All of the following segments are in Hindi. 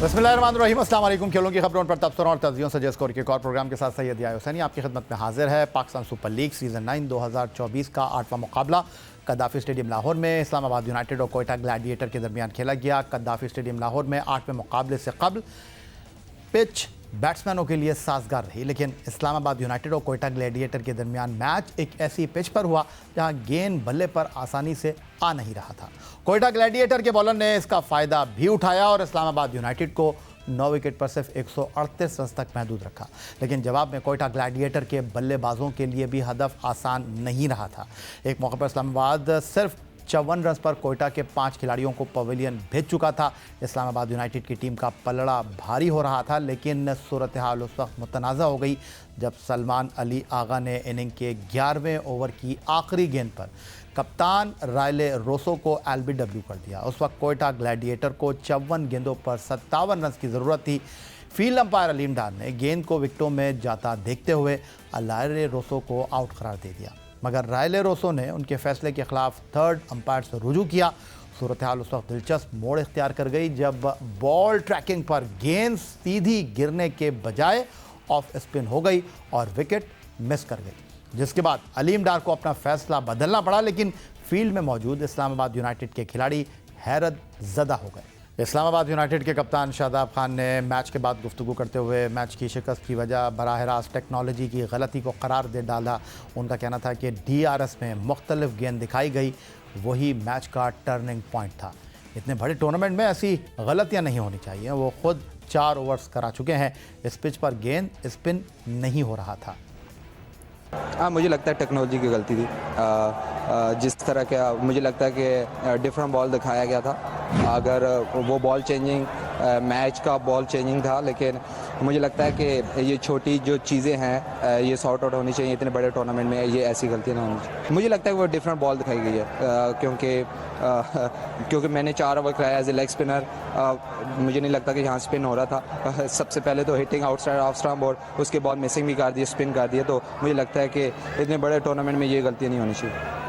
बिस्मिल्लाहिर्रहमानिर्रहीम, अस्सलाम वालेकुम। खेलों की खबरों पर तबसरों और तज्जियों से जैस के एक और प्रोग्राम के साथ सैयद यार हुसैनी आपकी खिदमत में हाजिर है। पाकिस्तान सुपर लीग सीज़न 9 2024 का 8वां मुकाबला कद्दाफी स्टेडियम लाहौर में इस्लामाबाद यूनाइटेड और कोयटा ग्लैडिएटर के दरमियान खेला गया। कद्दाफी स्टेडियम लाहौर में 8वें मुकाबले से कबल पिच बैट्समैनों के लिए साजगार रही, लेकिन इस्लामाबाद यूनाइटेड और कोयटा ग्लैडिएटर के दरमियान मैच एक ऐसी पिच पर हुआ जहां गेंद बल्ले पर आसानी से आ नहीं रहा था। कोयटा ग्लैडिएटर के बॉलर ने इसका फ़ायदा भी उठाया और इस्लामाबाद यूनाइटेड को 9 विकेट पर सिर्फ 138 रन तक महदूद रखा, लेकिन जवाब में कोयटा ग्लैडिएटर के बल्लेबाजों के लिए भी हदफ आसान नहीं रहा था। एक मौके पर इस्लामाबाद सिर्फ 54 रन पर कोयटा के 5 खिलाड़ियों को पवेलियन भेज चुका था। इस्लामाबाद यूनाइटेड की टीम का पलड़ा भारी हो रहा था, लेकिन सूरत हाल उस वक्त मुतनाज़ा हो गई जब सलमान अली आगा ने इनिंग के 11वें ओवर की आखिरी गेंद पर कप्तान रायले रोसो को एलबीडब्ल्यू कर दिया। उस वक्त कोयटा ग्लैडिएटर को 54 गेंदों पर 57 रन की ज़रूरत थी। फील्ड अंपायर अलीम डार ने गेंद को विकेटों में जाता देखते हुए रायले रोसो को आउट करार दे दिया, मगर रायले रोसो ने उनके फैसले के खिलाफ थर्ड अंपायर से रुजू किया। सूरत हाल उस वक्त दिलचस्प मोड़ इख्तियार कर गई जब बॉल ट्रैकिंग पर गेंद सीधी गिरने के बजाय ऑफ स्पिन हो गई और विकेट मिस कर गई, जिसके बाद अलीम डार को अपना फैसला बदलना पड़ा, लेकिन फील्ड में मौजूद इस्लामाबाद यूनाइटेड के खिलाड़ी हैरत ज़दा हो गए। इस्लामाबाद यूनाइटेड के कप्तान शादाब खान ने मैच के बाद गुफ्तगू करते हुए मैच की शिकस्त की वजह बराह रास्त टेक्नोलॉजी की गलती को करार दे डाला। उनका कहना था कि DRS में मुख्तलिफ गेंद दिखाई गई, वही मैच का टर्निंग पॉइंट था। इतने बड़े टूर्नामेंट में ऐसी गलतियां नहीं होनी चाहिए। वो खुद 4 ओवर्स करा चुके हैं। इस पिच पर गेंद स्पिन नहीं हो रहा था। हाँ, मुझे लगता है टेक्नोलॉजी की गलती थी। जिस तरह का मुझे लगता है कि डिफरेंट बॉल दिखाया गया था। अगर वो बॉल चेंजिंग मैच का बॉल चेंजिंग था, लेकिन मुझे लगता है कि ये छोटी जो चीज़ें हैं ये सॉर्ट आउट होनी चाहिए। इतने बड़े टूर्नामेंट में ये ऐसी गलतियाँ ना होनी चाहिए। मुझे लगता है कि वो डिफरेंट बॉल दिखाई गई है क्योंकि मैंने 4 ओवर कराया एज ए लेग स्पिनर। मुझे नहीं लगता कि यहाँ स्पिन हो रहा था। सबसे पहले तो हिटिंग आउटसाइड ऑफ स्टंप और उसके बाद मिसिंग भी कर दिए, स्पिन कर दिए। तो मुझे लगता है कि इतने बड़े टूर्नामेंट में ये गलतियाँ नहीं होनी चाहिए।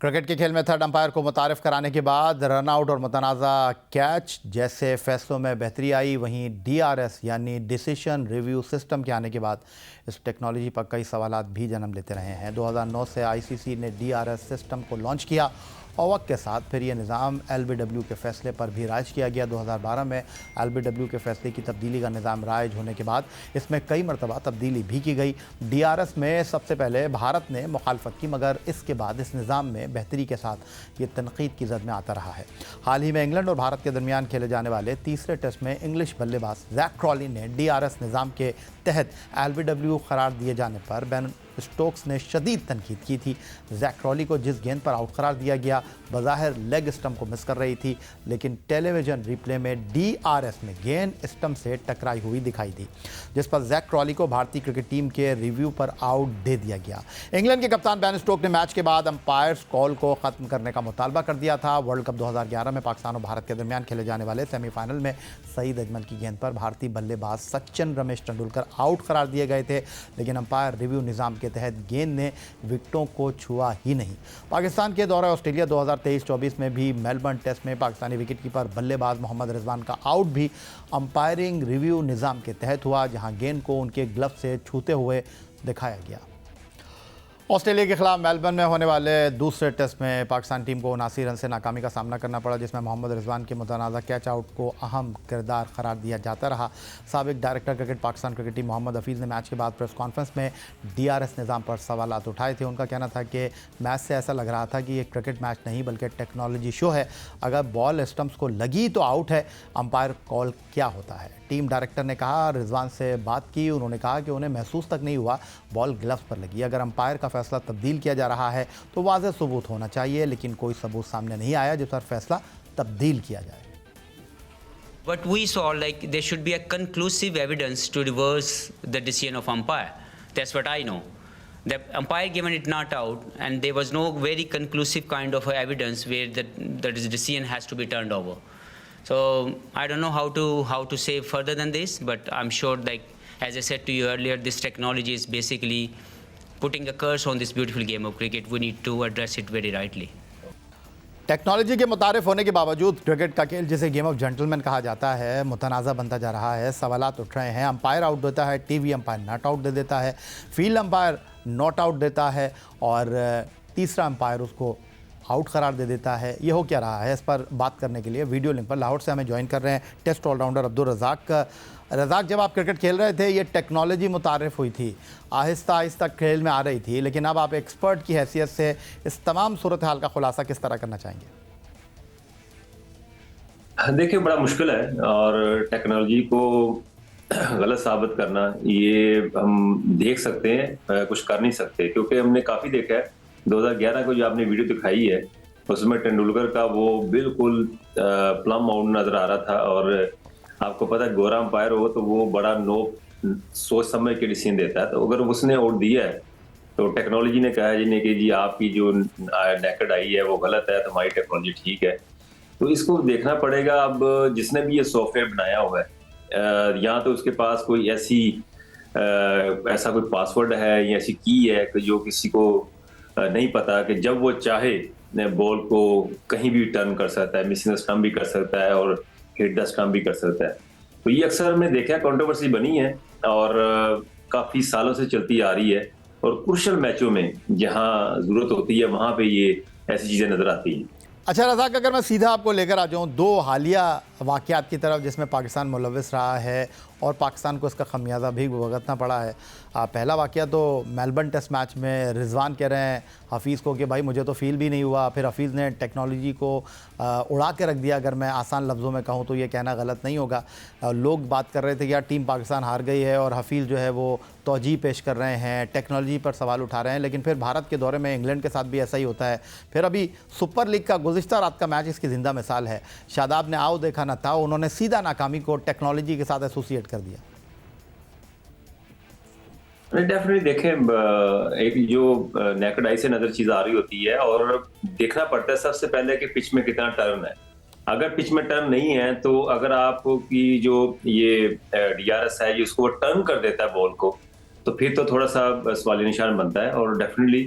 क्रिकेट के खेल में थर्ड अंपायर को मुतारिफ कराने के बाद रनआउट और मुतनाज़ा कैच जैसे फैसलों में बेहतरी आई, वहीं DRS यानी डिसीशन रिव्यू सिस्टम के आने के बाद इस टेक्नोलॉजी पर कई सवालात भी जन्म लेते रहे हैं। 2009 से ICC ने DRS सिस्टम को लॉन्च किया और वक्त के साथ फिर ये निज़ाम LBW के फ़ैसले पर भी राइज किया गया। 2012 में LBW के फ़ैसले की तब्दीली का निज़ाम राइज होने के बाद इसमें कई मरतबा तब्दीली भी की गई। DRS में सबसे पहले भारत ने मुखालफत की, मगर इसके बाद इस निज़ाम में बेहतरी के साथ ये तनकीद की जद में आता रहा है। हाल ही में इंग्लैंड और भारत के दरमियान खेले जाने वाले तीसरे टेस्ट में इंग्लिश बल्लेबाज जैक क्रॉली ने DRS निज़ाम के तहत LBW करार दिए जाने पर बेन स्टोक्स ने शदीद तनकीद की थी। जैक क्रॉली को जिस गेंद पर आउट करार दिया गया बज़ाहिर लेग स्टंप को मिस कर रही थी, लेकिन टेलीविजन रिप्ले में DRS में गेंद स्टंप से टकराई हुई दिखाई दी, जिस पर जैक क्रॉली को भारतीय क्रिकेट टीम के रिव्यू पर आउट दे दिया गया। इंग्लैंड के कप्तान बेन स्टोक्स ने मैच के बाद अंपायर्स कॉल को ख़त्म करने का मुतालबा कर दिया था। वर्ल्ड कप 2011 में पाकिस्तान और भारत के दरमियान खेले जाने वाले सेमीफाइनल में सईद अजमल की गेंद पर भारतीय बल्लेबाज सचिन रमेश तेंदुलकर आउट करार दिए गए थे, लेकिन अंपायर रिव्यू निज़ाम के तहत गेंद ने विकेटों को छुआ ही नहीं। पाकिस्तान के दौरे ऑस्ट्रेलिया 2023-24 में भी मेलबर्न टेस्ट में पाकिस्तानी विकेटकीपर बल्लेबाज मोहम्मद रिजवान का आउट भी अंपायरिंग रिव्यू निज़ाम के तहत हुआ, जहां गेंद को उनके ग्लव से छूते हुए दिखाया गया। ऑस्ट्रेलिया के खिलाफ मेलबर्न में होने वाले दूसरे टेस्ट में पाकिस्तान टीम को 79 रन से नाकामी का सामना करना पड़ा, जिसमें मोहम्मद रिजवान के मुतनाज़ा कैच आउट को अहम किरदार करार दिया जाता रहा। साबिक director cricket Pakistan cricket team Mohammad Hafeez ने मैच के बाद प्रेस कॉन्फ्रेंस में DRS निज़ाम पर सवालात उठाए थे। उनका कहना था कि मैच से ऐसा लग रहा था कि ये क्रिकेट मैच नहीं बल्कि टेक्नोलॉजी शो है। अगर बॉल स्टंप्स को लगी तो आउट है, अंपायर कॉल क्या होता है। टीम डायरेक्टर ने कहा, रिजवान से बात की, उन्होंने कहा कि उन्हें महसूस तक नहीं हुआ बॉल ग्लव्स पर लगी। अगर अंपायर का फैसला तब्दील किया जा रहा है तो वाज़ेह सबूत होना चाहिए, लेकिन कोई सबूत सामने नहीं आया जिस पर फैसला तब्दील किया जाए। But we saw like there should be a conclusive evidence to reverse the decision of umpire. That's what I know. The umpire given it not out, and there was no very conclusive kind of evidence where the decision has to be turned over. So I don't know how to say further than this, but I'm sure, like as I said to you earlier, this technology is basically putting a curse on this beautiful game of cricket. We need to address it very rightly. Technology के मुतारिफ होने के बावजूद क्रिकेट का खेल जिसे गेम ऑफ जेंटलमैन कहा जाता है मुतनाज़ा बनता जा रहा है। सवालात उठ रहे हैं, अंपायर आउट देता है, टीवी अंपायर नॉट आउट दे देता है, फील्ड अंपायर नॉट आउट देता है और तीसरा अंपायर उसको आउट करार दे देता है। ये हो क्या रहा है, इस पर बात करने के लिए वीडियो लिंक पर लाहौर से हमें ज्वाइन कर रहे हैं टेस्ट ऑलराउंडर अब्दुल रज़ाक। रज़ाक, जब आप क्रिकेट खेल रहे थे ये टेक्नोलॉजी मुतारिफ हुई थी, आहिस्ता आहिस्ता खेल में आ रही थी, लेकिन अब आप एक्सपर्ट की हैसियत से इस तमाम सूरत हाल का खुलासा किस तरह करना चाहेंगे? देखिए, बड़ा मुश्किल है और टेक्नोलॉजी को गलत साबित करना ये हम देख सकते हैं, कुछ कर नहीं सकते, क्योंकि हमने काफ़ी देखा है। 2011 को जो आपने वीडियो दिखाई है उसमें तेंदुलकर का वो बिल्कुल प्लम आउट नजर आ रहा था और आपको पता है गोरा अंपायर हो तो वो बड़ा नो सोच समझ के डिसीजन देता है। तो अगर उसने आउट दिया है तो टेक्नोलॉजी ने कहा है जिन्हें कि जी आपकी जो नेकेड आई है वो गलत है, तो हमारी टेक्नोलॉजी ठीक है। तो इसको देखना पड़ेगा। अब जिसने भी ये सॉफ्टवेयर बनाया हुआ है या तो उसके पास कोई ऐसा कोई पासवर्ड है या ऐसी की है कि जो किसी को नहीं पता कि जब वो चाहे बॉल को कहीं भी टर्न कर सकता है, मिसिंग स्टंप भी कर सकता है और हिट द स्टंप भी कर सकता है। तो ये अक्सर हमने देखा है, कंट्रोवर्सी बनी है और काफी सालों से चलती आ रही है और क्रुशियल मैचों में जहां जरूरत होती है वहां पे ये ऐसी चीजें नजर आती हैं। अच्छा रज़ाक, अगर मैं सीधा आपको लेकर आ जाऊँ दो हालिया वाक़यात की तरफ जिसमें पाकिस्तान मुलव्वस रहा है और पाकिस्तान को इसका खमियाजा भी भुगतना पड़ा है। पहला वाक़या तो मेलबर्न टेस्ट मैच में रिजवान कह रहे हैं हफीज़ को कि भाई मुझे तो फील भी नहीं हुआ, फिर हफीज़ ने टेक्नोलॉजी को उड़ा के रख दिया। अगर मैं आसान लफ्ज़ों में कहूँ तो ये कहना गलत नहीं होगा। लोग बात कर रहे थे कि यार टीम पाकिस्तान हार गई है और हफीज़ जो है वो तौजीह पेश कर रहे हैं, टेक्नोलॉजी पर सवाल उठा रहे हैं। लेकिन फिर भारत के दौरे में इंग्लैंड के साथ भी ऐसा ही होता है। फिर अभी सुपर लीग का गुज़िश्ता रात का मैच इसकी ज़िंदा मिसाल है। शादाब ने आओ देखा ना था, उन्होंने सीधा नाकामी को टेक्नोलॉजी के साथ एसोसिएट कर दिया। डेफिनेटली देखें, एक जो नेकेड आई से नजर चीज आ रही होती है और देखना पड़ता है सबसे पहले कि पिच में कितना टर्न है। अगर पिच में टर्न नहीं है तो अगर आपकी जो ये डीआरएस है ये उसको टर्न कर देता है बॉल को, तो फिर तो थोड़ा सा सवालिया निशान बनता है। और डेफिनेटली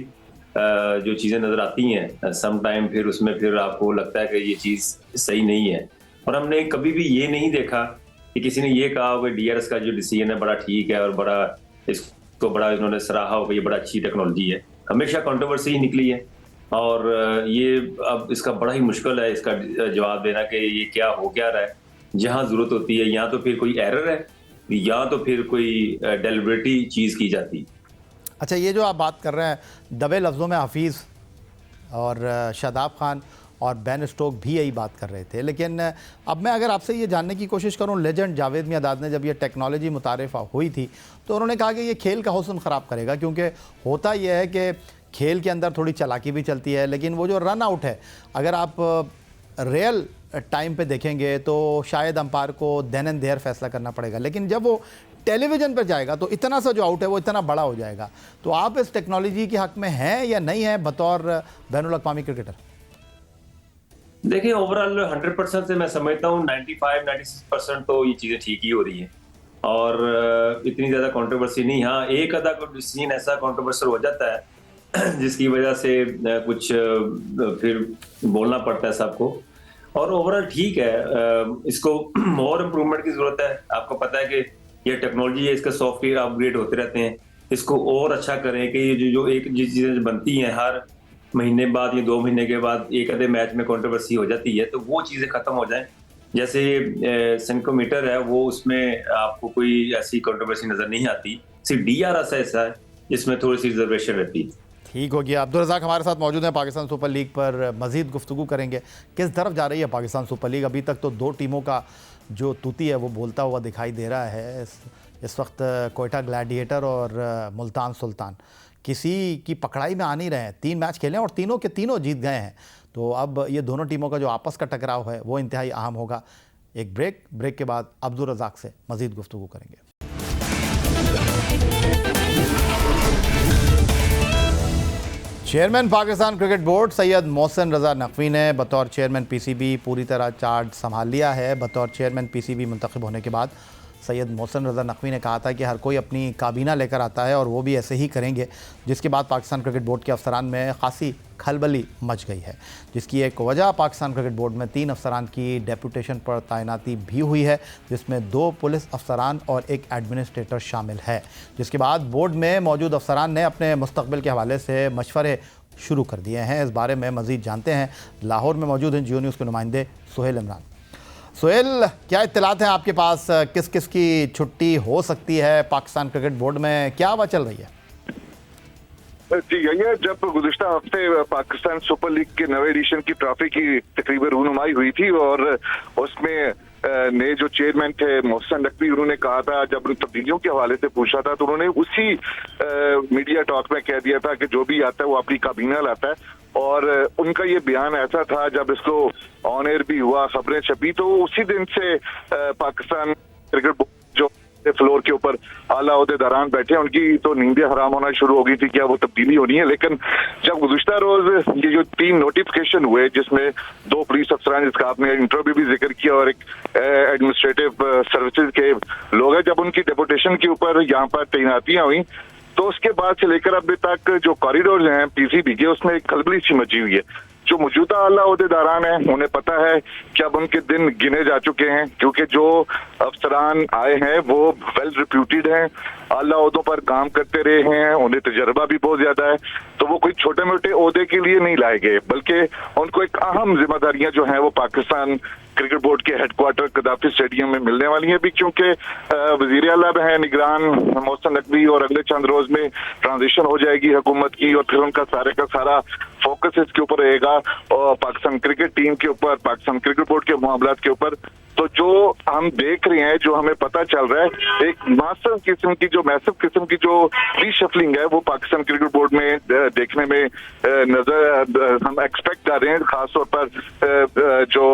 जो चीजें नजर आती हैं सम टाइम फिर उसमें फिर आपको लगता है कि ये चीज सही नहीं है। और हमने कभी भी ये नहीं देखा कि किसी ने ये कहा कि डीआरएस का जो डिसीजन है बड़ा ठीक है और बड़ा इसको बड़ा इन्होंने सराहा हो कि ये बड़ा अच्छी टेक्नोलॉजी है। हमेशा कंट्रोवर्सी ही निकली है और ये अब इसका बड़ा ही मुश्किल है इसका जवाब देना कि ये क्या हो क्या रहा है। जहां जरूरत होती है या तो फिर कोई एरर है या तो फिर कोई डेलिबरेटली चीज की जाती है। अच्छा, ये जो आप बात कर रहे हैं दबे लफ्ज़ों में हफीज़ और शादाब खान और बेन स्टोक भी यही बात कर रहे थे। लेकिन अब मैं अगर आपसे ये जानने की कोशिश करूं, लेजेंड जावेद मियांदाद ने जब ये टेक्नोलॉजी मुतारिफ़ हुई थी तो उन्होंने कहा कि ये खेल का हुस्न ख़राब करेगा, क्योंकि होता यह है कि खेल के अंदर थोड़ी चालाकी भी चलती है। लेकिन वो जो रन आउट है अगर आप रियल टाइम पे देखेंगे तो शायद अंपायर को देन एंड देयर फैसला करना पड़ेगा, लेकिन जब वो टेलीविज़न पर जाएगा तो इतना सा जो आउट है वो इतना बड़ा हो जाएगा। तो आप इस टेक्नोलॉजी के हक़ में हैं या नहीं हैं बतौर बैनुल अक़वामी क्रिकेटर? देखिए, ओवरऑल 100% से मैं समझता हूँ 95-96% तो ये चीजें ठीक ही हो रही है और इतनी ज्यादा कंट्रोवर्सी नहीं। हाँ, एक आधा डिसीजन ऐसा कंट्रोवर्शियल हो जाता है जिसकी वजह से कुछ फिर बोलना पड़ता है सबको, और ओवरऑल ठीक है। इसको और इम्प्रूवमेंट की जरूरत है। आपको पता है कि ये टेक्नोलॉजी है, इसके सॉफ्टवेयर अपग्रेड होते रहते हैं। इसको और अच्छा करें कि ये जो एक चीजें बनती हैं हर महीने बाद या 2 महीने के बाद एक आधे मैच में कंट्रोवर्सी हो जाती है तो वो चीजें खत्म हो जाएं। जैसे सेंकोमीटर है वो उसमें आपको कोई ऐसी कंट्रोवर्सी नजर नहीं आती। सिर्फ डीआरएस ऐसा है जिसमें थोड़ी सी रिजर्वेशन रहती है। ठीक हो गया। अब्दुल रज़ाक हमारे साथ मौजूद हैं, पाकिस्तान सुपर लीग पर मज़ीद गुफ्तगू करेंगे। किस तरफ जा रही है पाकिस्तान सुपर लीग? अभी तक तो 2 टीमों का जो तूती है वो बोलता हुआ दिखाई दे रहा है। इस वक्त कोयटा ग्लैडिएटर और मुल्तान सुल्तान किसी की पकड़ाई में आ नहीं रहे हैं। 3 मैच खेले और तीनों के तीनों जीत गए हैं। तो अब ये दोनों टीमों का जो आपस का टकराव है वो इंतहाई अहम होगा। एक ब्रेक के बाद अब्दुल रज़ाक से मज़ीद गुफ्तगू करेंगे। Chairman Pakistan cricket board Syed Mohsin Raza Naqvi ने बतौर चेयरमैन पीसीबी पूरी तरह चार्ज संभाल लिया है। बतौर चेयरमैन पीसीबी मुंतखब होने के बाद सैयद मोहसिन रज़ा नकवी ने कहा था कि हर कोई अपनी काबीना लेकर आता है और वो भी ऐसे ही करेंगे, जिसके बाद पाकिस्तान क्रिकेट बोर्ड के अफसरान में खासी खलबली मच गई है, जिसकी एक वजह पाकिस्तान क्रिकेट बोर्ड में 3 अफसरान की डेपुटेशन पर तैनाती भी हुई है, जिसमें 2 पुलिस अफसरान और 1 एडमिनिस्ट्रेटर शामिल है, जिसके बाद बोर्ड में मौजूद अफसरान ने अपने मुस्तकबिल के हवाले से मशवरे शुरू कर दिए हैं। इस बारे में मज़ीद जानते हैं, लाहौर में मौजूद हैं जियो न्यूज़ के नुमाइंदे सुहेल इमरान। सुहेल, क्या इत्तलात हैं आपके पास, किस किस की छुट्टी हो सकती है पाकिस्तान क्रिकेट बोर्ड में, क्या हवा चल रही है? जी, यही जब गुज़िश्ता हफ्ते पाकिस्तान सुपर लीग के नवे एडिशन की ट्रॉफी की तकरीबन रूनुमाई हुई थी और उसमें नए जो चेयरमैन थे मोहसिन नकवी, उन्होंने कहा था, जब तब्दीलियों के हवाले से पूछा था तो उन्होंने उसी मीडिया टॉक में कह दिया था कि जो भी आता है वो अपनी काबीना लाता है। और उनका ये बयान ऐसा था, जब इसको ऑन एयर भी हुआ, खबरें छपी, तो उसी दिन से पाकिस्तान क्रिकेट बोर्ड जो फ्लोर के ऊपर आला ओहदेदारान बैठे, उनकी तो नींदें हराम होना शुरू हो गई थी, क्या वो तब्दीली होनी है। लेकिन जब गुज़िश्ता रोज ये जो 3 नोटिफिकेशन हुए, जिसमें 2 पुलिस अफसरान, जिसका आपने इंटरव्यू भी जिक्र किया, और एक एडमिनिस्ट्रेटिव सर्विसेज के लोग हैं, जब उनकी डेपुटेशन के ऊपर यहाँ पर तैनातियां हुई, तो उसके बाद से लेकर अभी तक जो कॉरिडोर हैं पीसीबी के, उसमें एक खलबली सी मची हुई है। जो मौजूदा आला ओहदेदारान हैं उन्हें पता है कि अब उनके दिन गिने जा चुके हैं, क्योंकि जो अफसरान आए हैं वो वेल रिप्यूटेड हैं, आला ओहदों पर काम करते रहे हैं, उन्हें तजर्बा भी बहुत ज्यादा है, तो वो कोई छोटे मोटे ओहदे के लिए नहीं लाए गए, बल्कि उनको एक अहम जिम्मेदारियां जो हैं वो पाकिस्तान क्रिकेट बोर्ड के हेडक्वार्टर कदाफी स्टेडियम में मिलने वाली हैं भी, क्योंकि वजीर आला है निगरान मोहसिन नकवी, और अगले चंद रोज में ट्रांजिशन हो जाएगी हुकूमत की, और फिर उनका सारे का सारा फोकस इसके ऊपर रहेगा और पाकिस्तान क्रिकेट टीम के ऊपर, पाकिस्तान क्रिकेट बोर्ड के मामलात के ऊपर। तो जो हम देख रहे हैं, जो हमें पता चल रहा है, एक मैसिव किस्म की जो रीशफलिंग है वो पाकिस्तान क्रिकेट बोर्ड में देखने में नजर हम एक्सपेक्ट कर रहे हैं। खासतौर पर जो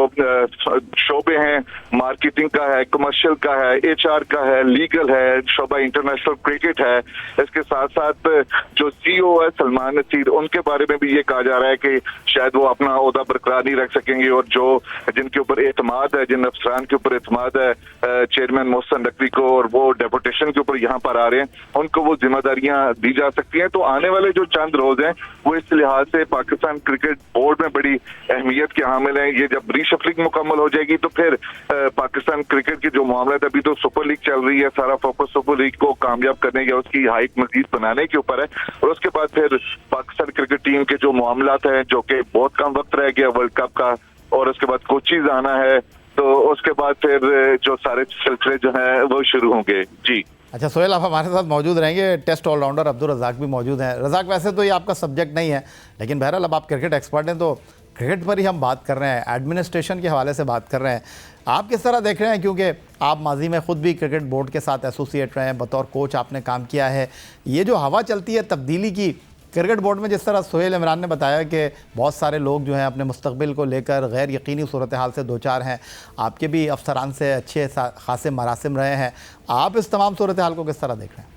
शोबे हैं, मार्केटिंग का है, कमर्शियल का है, HR का है, लीगल है, शोबा इंटरनेशनल क्रिकेट है, इसके साथ साथ जो CEO है सलमान नसीर, उनके बारे में भी ये कहा जा रहा है कि शायद वो अपना ओहदा बरकरार नहीं रख सकेंगे, और जो जिनके ऊपर एतमाद है, जिन अफसरान के ऊपर एतमाद है चेयरमैन मोहसिन नकवी को, और वो डेपुटेशन के ऊपर यहाँ पर आ रहे हैं, उनको वो जिम्मेदारियां दी जा सकती हैं। तो आने वाले जो चंद रोज हैं वो इस लिहाज से पाकिस्तान क्रिकेट बोर्ड में बड़ी अहमियत के हामिल हैं। ये जब रीशफलिंग मुकम्मल हो जाएगी तो फिर पाकिस्तान क्रिकेट की जो मामला है, अभी तो सुपर लीग चल रही है, सारा फोकस सुपर लीग को कामयाब करने या उसकी हाइट मजीद बनाने के ऊपर है, और उसके बाद फिर पाकिस्तान क्रिकेट टीम के जो मामलात हैं, जो कि बहुत कम वक्त रह गया वर्ल्ड कप का, और उसके बाद कोचीज आना है, तो उसके बाद फिर जो सारे सिलसिले जो हैं वो शुरू होंगे। जी अच्छा सुहेल, आप हमारे साथ मौजूद रहेंगे, टेस्ट ऑलराउंडर अब्दुल रज़ाक भी मौजूद हैं। रज़ाक, वैसे तो ये आपका सब्जेक्ट नहीं है, लेकिन बहरहाल अब आप क्रिकेट एक्सपर्ट हैं, तो क्रिकेट पर ही हम बात कर रहे हैं, एडमिनिस्ट्रेशन के हवाले से बात कर रहे हैं। आप किस तरह देख रहे हैं, क्योंकि आप माजी में ख़ुद भी क्रिकेट बोर्ड के साथ एसोसिएट रहे हैं, बतौर कोच आपने काम किया है, ये जो हवा चलती है तब्दीली की क्रिकेट बोर्ड में, जिस तरह सुहेल इमरान ने बताया कि बहुत सारे लोग जो हैं अपने मुस्तकबिल को लेकर गैर यकीनी सूरत हाल से दो चार हैं, आपके भी अफसरान से अच्छे खासे मरासिम रहे हैं, आप इस तमाम सूरत हाल को किस तरह देख रहे हैं?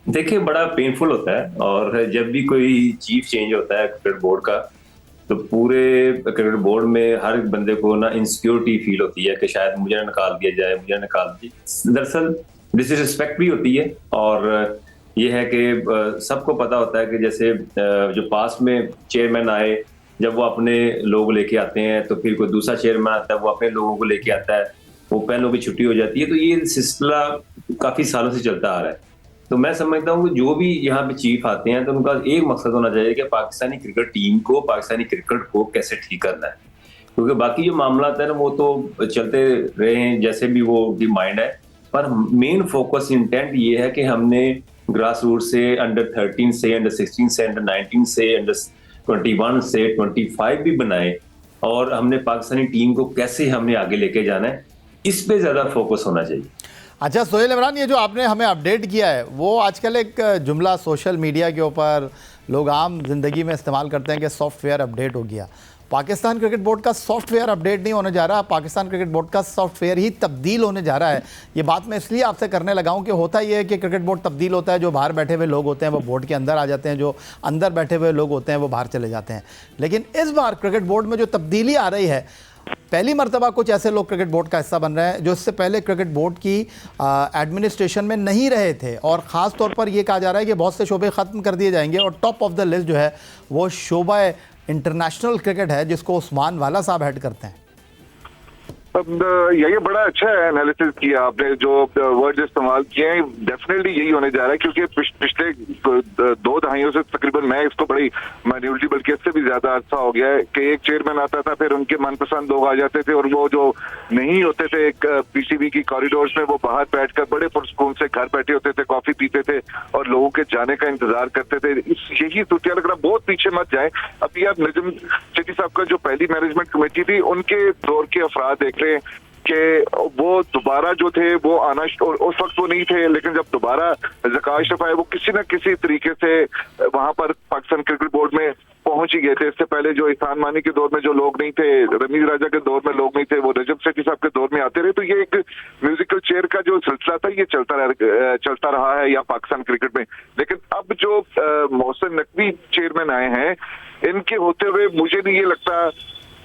देखिए, बड़ा पेनफुल होता है, और जब भी कोई चीफ चेंज होता है क्रिकेट बोर्ड का, तो पूरे क्रिकेट बोर्ड में हर बंदे को ना इनसिक्योरिटी फील होती है कि शायद मुझे निकाल दिया जाए, मुझे निकाल दिया। दरअसल डिसरिस्पेक्ट भी होती है, और ये है कि सबको पता होता है कि जैसे जो पास में चेयरमैन आए, जब वो अपने लोग लेके आते हैं, तो फिर कोई दूसरा चेयरमैन आता है, वो अपने लोगों को लेके आता है, वो पहलों की छुट्टी हो जाती है। तो ये सिलसिला काफी सालों से चलता आ रहा है। तो मैं समझता हूँ कि जो भी यहाँ पे चीफ आते हैं, तो उनका एक मकसद होना चाहिए कि पाकिस्तानी क्रिकेट टीम को, पाकिस्तानी क्रिकेट को कैसे ठीक करना है, क्योंकि बाकी जो मामला है ना वो तो चलते रहे हैं, जैसे भी वो माइंड है, पर मेन फोकस इंटेंट ये है कि हमने ग्रास रूट से, अंडर 13 से, अंडर 16 से, अंडर 19 से, अंडर 21 से 25 भी बनाए, और हमने पाकिस्तानी टीम को कैसे हमने आगे लेके जाना है, इस पे ज्यादा फोकस होना चाहिए। अच्छा सुहेल इमरान, ये जो आपने हमें अपडेट किया है, वो आजकल एक जुमला सोशल मीडिया के ऊपर लोग आम जिंदगी में इस्तेमाल करते हैं कि सॉफ्टवेयर अपडेट हो गया। पाकिस्तान क्रिकेट बोर्ड का सॉफ्टवेयर अपडेट नहीं होने जा रहा, पाकिस्तान क्रिकेट बोर्ड का सॉफ्टवेयर ही तब्दील होने जा रहा है। ये बात मैं इसलिए आपसे करने लगा हूँ कि होता ये है कि क्रिकेट बोर्ड तब्दील होता है, जो बाहर बैठे हुए लोग होते हैं वो बोर्ड के अंदर आ जाते हैं, जो अंदर बैठे हुए लोग होते हैं वो बाहर चले जाते हैं। लेकिन इस बार क्रिकेट बोर्ड में जो तब्दीली आ रही है, पहली मर्तबा कुछ ऐसे लोग क्रिकेट बोर्ड का हिस्सा बन रहे हैं जो इससे पहले क्रिकेट बोर्ड की एडमिनिस्ट्रेशन में नहीं रहे थे, और ख़ास तौर पर यह कहा जा रहा है कि बहुत से शोबे ख़त्म कर दिए जाएंगे और टॉप ऑफ द लिस्ट जो है वो शोबा इंटरनेशनल क्रिकेट है जिसको उस्मान वाला साहब हेड करते हैं। ये बड़ा अच्छा है एनालिसिस किया आपने, जो वर्ड इस्तेमाल किए हैं डेफिनेटली यही होने जा रहा है, क्योंकि पिछले 2 दहाइयों से तकरीबन मैं इसको बड़ी माइन्यूटली बल्कि इससे भी ज्यादा अच्छा हो गया है कि एक चेयरमैन आता था, फिर उनके मनपसंद लोग आ जाते थे और वो जो नहीं होते थे एक पीसीबी की कॉरिडोर्स में, वो बाहर बैठकर बड़े पुरसकून से घर बैठे होते थे, कॉफी पीते थे और लोगों के जाने का इंतजार करते थे। यही सूरत लग रहा, बहुत पीछे मत जाए। अभी आप नजम सेठी साहब का जो पहली मैनेजमेंट कमेटी थी उनके दौर के अफराद देख रहे कि वो दोबारा जो थे वो आना, और उस वक्त वो नहीं थे, लेकिन जब दोबारा ज़का अशरफ आए वो किसी न किसी तरीके से वहां पर पाकिस्तान क्रिकेट बोर्ड में पहुंच ही गए थे। इससे पहले जो इहसान मानी के दौर में जो लोग नहीं थे, रमीज राजा के दौर में लोग नहीं थे, वो नजम सेठी साहब के दौर में आते रहे। तो ये एक म्यूजिकल चेयर का जो सिलसिला था ये चलता रहा है या पाकिस्तान क्रिकेट में। लेकिन अब जो मोहसिन नकवी चेयरमैन आए हैं, इनके होते हुए मुझे नहीं ये लगता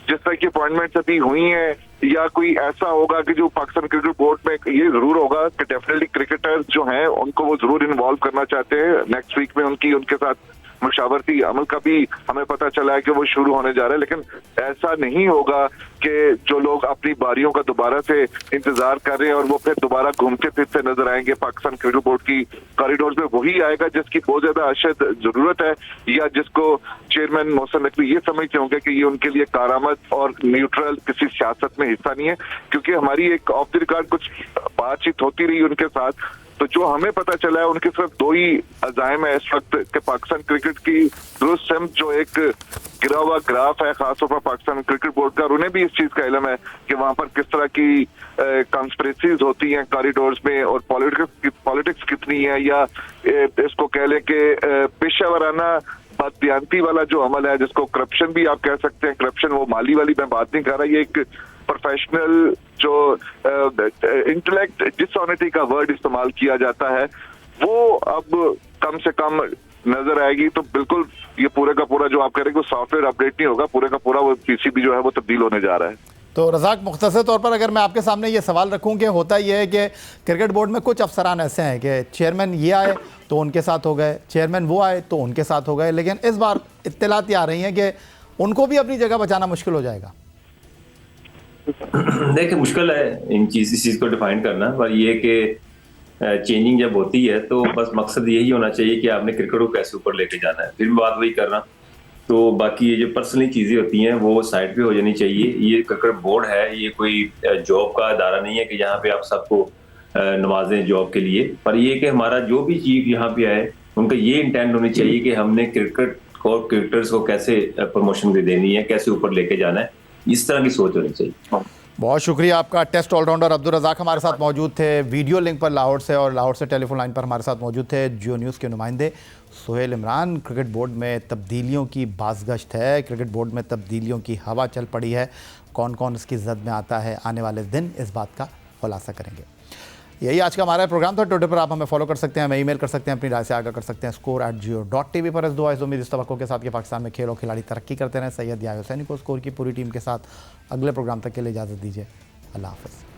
जिस तरह की अपॉइंटमेंट्स अभी हुई हैं या कोई ऐसा होगा कि जो पाकिस्तान क्रिकेट बोर्ड में ये जरूर होगा कि डेफिनेटली क्रिकेटर्स जो हैं उनको वो जरूर इन्वॉल्व करना चाहते हैं। नेक्स्ट वीक में उनके साथ मुशावरती अमल का भी हमें पता चला है कि वो शुरू होने जा रहा है, लेकिन ऐसा नहीं होगा कि जो लोग अपनी बारियों का दोबारा से इंतजार कर रहे हैं और वो फिर दोबारा घूमते फिरते नजर आएंगे पाकिस्तान क्रिकेट बोर्ड की कॉरिडोर में, वही आएगा जिसकी बहुत ज्यादा अशद जरूरत है या जिसको चेयरमैन मोहसिन नकवी ये समझते होंगे कि ये उनके लिए कारामद और न्यूट्रल किसी सियासत में हिस्सा नहीं है। क्योंकि हमारी एक ऑफ द रिकॉर्ड कुछ बातचीत होती रही उनके साथ, तो जो हमें पता चला है उनके सिर्फ 2 ही अज़ाइम है इस वक्त कि पाकिस्तान क्रिकेट की दुरुस्त सिमत जो एक गिरा हुआ ग्राफ है खासतौर पर पाकिस्तान क्रिकेट बोर्ड का, और उन्हें भी इस चीज का इल्म है कि वहां पर किस तरह की कॉन्स्पिरेसीज होती हैं कॉरिडोर्स में और पॉलिटिक्स कितनी है, या इसको कह लें कि पेशावराना बददियानती वाला जो अमल है जिसको करप्शन भी आप कह सकते हैं। करप्शन वो माली वाली मैं बात नहीं कर रहा, ये एक प्रोफेशनल जो इंटेलेक्ट डिसऑनेस्टी का वर्ड इस्तेमाल किया जाता है वो अब कम से कम नजर आएगी। तो बिल्कुल ये पूरे का पूरा जो आप कह रहे हैं वो सॉफ्टवेयर अपडेट नहीं होगा, पूरे का पूरा वो पीसीबी जो है वो तब्दील होने जा रहा है। तो रज़ाक, मुख्तसर तौर पर अगर मैं आपके सामने ये सवाल रखूं कि होता यह है कि क्रिकेट बोर्ड में कुछ अफसरान ऐसे हैं कि चेयरमैन ये आए तो उनके साथ हो गए, चेयरमैन वो आए तो उनके साथ हो गए, लेकिन इस बार इत्तलात ये आ रही हैं कि उनको भी अपनी जगह बचाना मुश्किल हो जाएगा। देखिए मुश्किल है इस चीज को डिफाइन करना, पर ये कि चेंजिंग जब होती है तो बस मकसद यही होना चाहिए कि आपने क्रिकेट को कैसे ऊपर लेके जाना है, फिर भी बात वही करना। तो बाकी ये जो पर्सनली चीजें होती हैं वो साइड पे हो जानी चाहिए। ये क्रिकेट बोर्ड है, ये कोई जॉब का अदारा नहीं है कि यहाँ पे आप सबको नवाजें जॉब के लिए, पर ये कि हमारा जो भी चीफ यहाँ पे आए उनका ये इंटेंट होनी चाहिए कि हमने क्रिकेट को, क्रिकेटर्स को कैसे प्रमोशन देनी है, कैसे ऊपर लेके जाना है, इस तरह की सोच होनी चाहिए। बहुत शुक्रिया आपका। टेस्ट ऑलराउंडर अब्दुल रज़ाक हमारे साथ मौजूद थे वीडियो लिंक पर लाहौर से, और लाहौर से टेलीफोन लाइन पर हमारे साथ मौजूद थे जियो न्यूज़ के नुमाइंदे सुहेल इमरान। क्रिकेट बोर्ड में तब्दीलियों की बाज़गश्त है, क्रिकेट बोर्ड में तब्दीलियों की हवा चल पड़ी है, कौन कौन इसकी जद में आता है आने वाले दिन इस बात का खुलासा करेंगे। यही आज का हमारा प्रोग्राम था। ट्विटर पर आप हमें फॉलो कर सकते हैं, हमें ईमेल कर सकते हैं, अपनी राय से आगाह कर सकते हैं score@geo.tv पर। इस दुआ उम्मीद इस तवक्को के साथ कि पाकिस्तान में खेल और खिलाड़ी तरक्की करते रहें। सैयद या हुसैनी को स्कोर की पूरी टीम के साथ अगले प्रोग्राम तक के लिए इजाज़त दीजिए। अल्लाह हाफ़िज़।